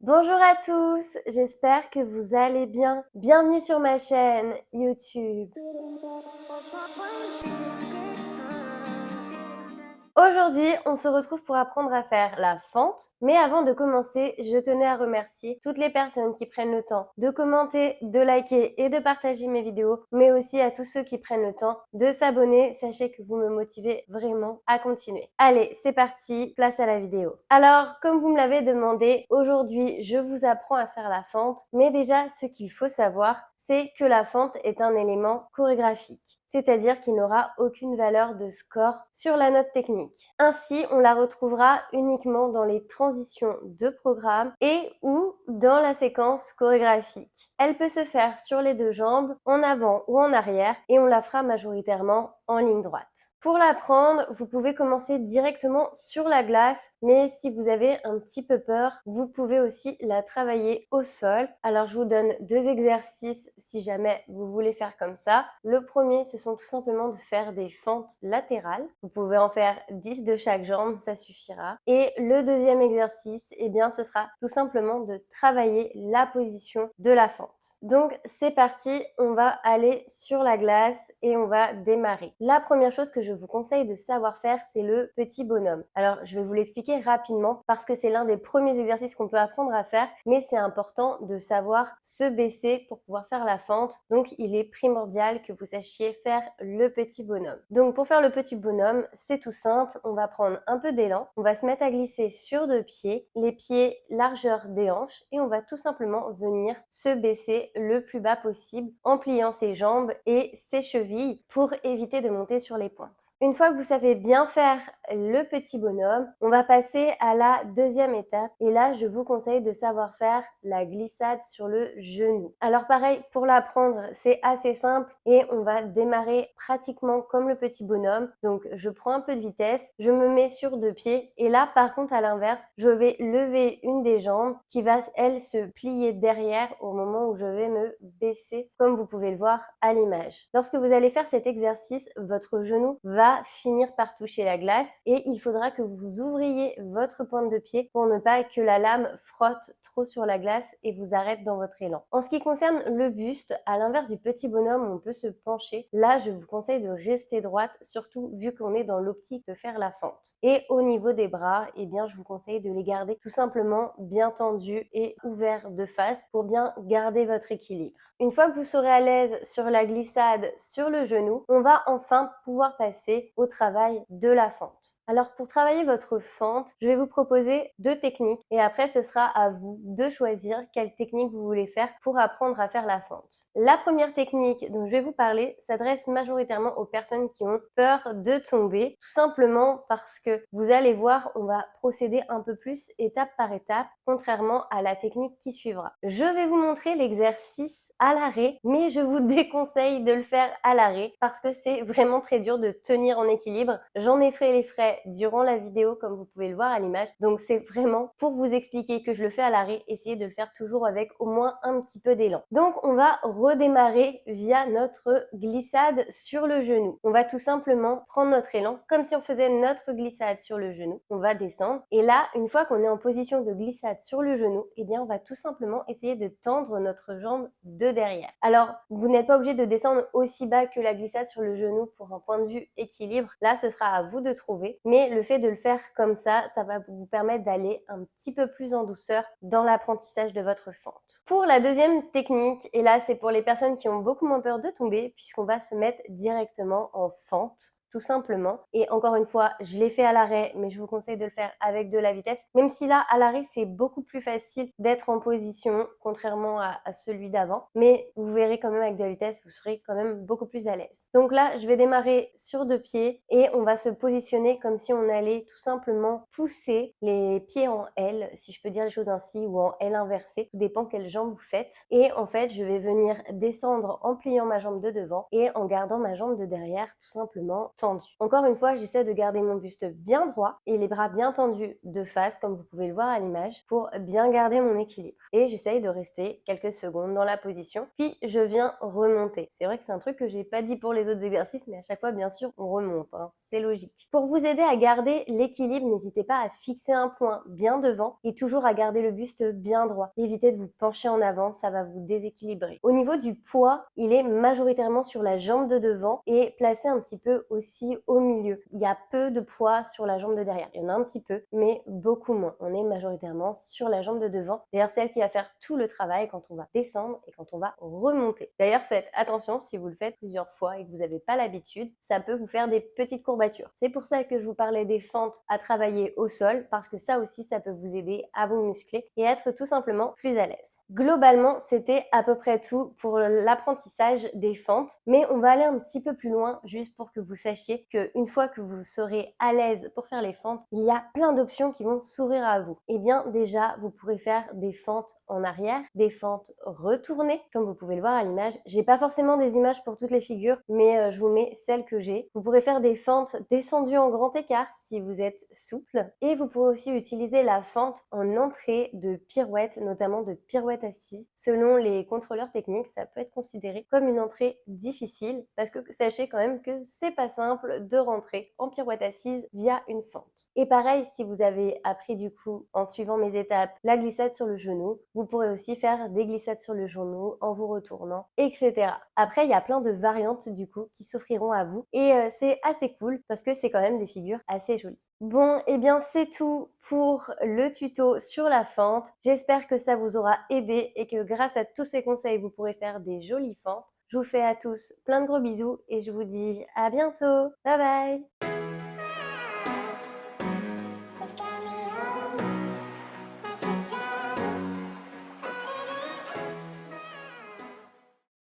Bonjour à tous, j'espère que vous allez bien. Bienvenue sur ma chaîne YouTube. Aujourd'hui, on se retrouve pour apprendre à faire la fente. Mais avant de commencer, je tenais à remercier toutes les personnes qui prennent le temps de commenter, de liker et de partager mes vidéos, mais aussi à tous ceux qui prennent le temps de s'abonner. Sachez que vous me motivez vraiment à continuer. Allez, c'est parti, place à la vidéo. Alors, comme vous me l'avez demandé, aujourd'hui, je vous apprends à faire la fente. Mais déjà, ce qu'il faut savoir, c'est que la fente est un élément chorégraphique, c'est-à-dire qu'il n'aura aucune valeur de score sur la note technique. Ainsi, on la retrouvera uniquement dans les transitions de programme et ou dans la séquence chorégraphique. Elle peut se faire sur les deux jambes, en avant ou en arrière, et on la fera majoritairement en ligne droite. Pour l'apprendre, vous pouvez commencer directement sur la glace, mais si vous avez un petit peu peur, vous pouvez aussi la travailler au sol. Alors je vous donne deux exercices si jamais vous voulez faire comme ça. Le premier, ce sont tout simplement de faire des fentes latérales. Vous pouvez en faire 10 de chaque jambe, ça suffira. Et le deuxième exercice, eh bien, ce sera tout simplement de travailler la position de la fente. Donc c'est parti, on va aller sur la glace et on va démarrer. La première chose que je vous conseille de savoir faire, c'est le petit bonhomme. Alors je vais vous l'expliquer rapidement parce que c'est l'un des premiers exercices qu'on peut apprendre à faire, mais c'est important de savoir se baisser pour pouvoir faire la fente. Donc il est primordial que vous sachiez faire le petit bonhomme. Donc pour faire le petit bonhomme, c'est tout simple, on va prendre un peu d'élan, on va se mettre à glisser sur deux pieds, les pieds largeur des hanches, et on va tout simplement venir se baisser le plus bas possible en pliant ses jambes et ses chevilles pour éviter de monter sur les pointes. Une fois que vous savez bien faire le petit bonhomme, on va passer à la deuxième étape et là je vous conseille de savoir faire la glissade sur le genou. Alors pareil, pour l'apprendre c'est assez simple et on va démarrer pratiquement comme le petit bonhomme. Donc je prends un peu de vitesse, je me mets sur deux pieds et là par contre à l'inverse, je vais lever une des jambes qui va elle se plier derrière au moment où je vais me baisser comme vous pouvez le voir à l'image. Lorsque vous allez faire cet exercice, votre genou va finir par toucher la glace et il faudra que vous ouvriez votre pointe de pied pour ne pas que la lame frotte trop sur la glace et vous arrête dans votre élan. En ce qui concerne le buste, à l'inverse du petit bonhomme où on peut se pencher, là je vous conseille de rester droite, surtout vu qu'on est dans l'optique de faire la fente. Et au niveau des bras, eh bien je vous conseille de les garder tout simplement bien tendus et ouverts de face pour bien garder votre équilibre. Une fois que vous serez à l'aise sur la glissade sur le genou, on va enfin pouvoir passer au travail de la fente. Alors pour travailler votre fente, je vais vous proposer deux techniques et après ce sera à vous de choisir quelle technique vous voulez faire pour apprendre à faire la fente. La première technique dont je vais vous parler s'adresse majoritairement aux personnes qui ont peur de tomber, tout simplement parce que vous allez voir, on va procéder un peu plus étape par étape, contrairement à la technique qui suivra. Je vais vous montrer l'exercice à l'arrêt, mais je vous déconseille de le faire à l'arrêt parce que c'est vraiment très dur de tenir en équilibre. J'en ai fait les frais durant la vidéo comme vous pouvez le voir à l'image, donc c'est vraiment pour vous expliquer que je le fais à l'arrêt, essayez de le faire toujours avec au moins un petit peu d'élan. Donc on va redémarrer via notre glissade sur le genou. On va tout simplement prendre notre élan comme si on faisait notre glissade sur le genou. On va descendre et là, une fois qu'on est en position de glissade sur le genou, eh bien on va tout simplement essayer de tendre notre jambe de derrière. Alors, vous n'êtes pas obligé de descendre aussi bas que la glissade sur le genou pour un point de vue équilibre. Là, ce sera à vous de trouver. Mais le fait de le faire comme ça va vous permettre d'aller un petit peu plus en douceur dans l'apprentissage de votre fente. Pour la deuxième technique, et là, c'est pour les personnes qui ont beaucoup moins peur de tomber, puisqu'on va se mettre directement en fente, tout simplement. Et encore une fois, je l'ai fait à l'arrêt, mais je vous conseille de le faire avec de la vitesse. Même si là, à l'arrêt, c'est beaucoup plus facile d'être en position, contrairement à celui d'avant. Mais vous verrez quand même avec de la vitesse, vous serez quand même beaucoup plus à l'aise. Donc là, je vais démarrer sur deux pieds et on va se positionner comme si on allait tout simplement pousser les pieds en L, si je peux dire les choses ainsi, ou en L inversé. Tout dépend quelle jambe vous faites. Et en fait, je vais venir descendre en pliant ma jambe de devant et en gardant ma jambe de derrière, tout simplement tendu. Encore une fois, j'essaie de garder mon buste bien droit et les bras bien tendus de face, comme vous pouvez le voir à l'image, pour bien garder mon équilibre. Et j'essaye de rester quelques secondes dans la position, puis je viens remonter. C'est vrai que c'est un truc que j'ai pas dit pour les autres exercices, mais à chaque fois, bien sûr, on remonte, hein, c'est logique. Pour vous aider à garder l'équilibre, n'hésitez pas à fixer un point bien devant et toujours à garder le buste bien droit. Évitez de vous pencher en avant, ça va vous déséquilibrer. Au niveau du poids, il est majoritairement sur la jambe de devant et placé un petit peu aussi au milieu. Il y a peu de poids sur la jambe de derrière. Il y en a un petit peu, mais beaucoup moins. On est majoritairement sur la jambe de devant. D'ailleurs, c'est elle qui va faire tout le travail quand on va descendre et quand on va remonter. D'ailleurs, faites attention, si vous le faites plusieurs fois et que vous n'avez pas l'habitude, ça peut vous faire des petites courbatures. C'est pour ça que je vous parlais des fentes à travailler au sol, parce que ça aussi, ça peut vous aider à vous muscler et être tout simplement plus à l'aise. Globalement, c'était à peu près tout pour l'apprentissage des fentes, mais on va aller un petit peu plus loin juste pour que vous sachiez qu'une fois que vous serez à l'aise pour faire les fentes, il y a plein d'options qui vont s'ouvrir à vous. Et bien déjà, vous pourrez faire des fentes en arrière, des fentes retournées, comme vous pouvez le voir à l'image. J'ai pas forcément des images pour toutes les figures, mais je vous mets celles que j'ai. Vous pourrez faire des fentes descendues en grand écart si vous êtes souple, et vous pourrez aussi utiliser la fente en entrée de pirouette, notamment de pirouette assise. Selon les contrôleurs techniques, ça peut être considéré comme une entrée difficile, parce que sachez quand même que c'est pas simple de rentrer en pirouette assise via une fente. Et pareil, si vous avez appris du coup en suivant mes étapes la glissade sur le genou, vous pourrez aussi faire des glissades sur le genou en vous retournant, etc. Après, il y a plein de variantes du coup qui s'offriront à vous et c'est assez cool parce que c'est quand même des figures assez jolies. Bon, et bien c'est tout pour le tuto sur la fente. J'espère que ça vous aura aidé et que grâce à tous ces conseils, vous pourrez faire des jolies fentes. Je vous fais à tous plein de gros bisous et je vous dis à bientôt. Bye bye!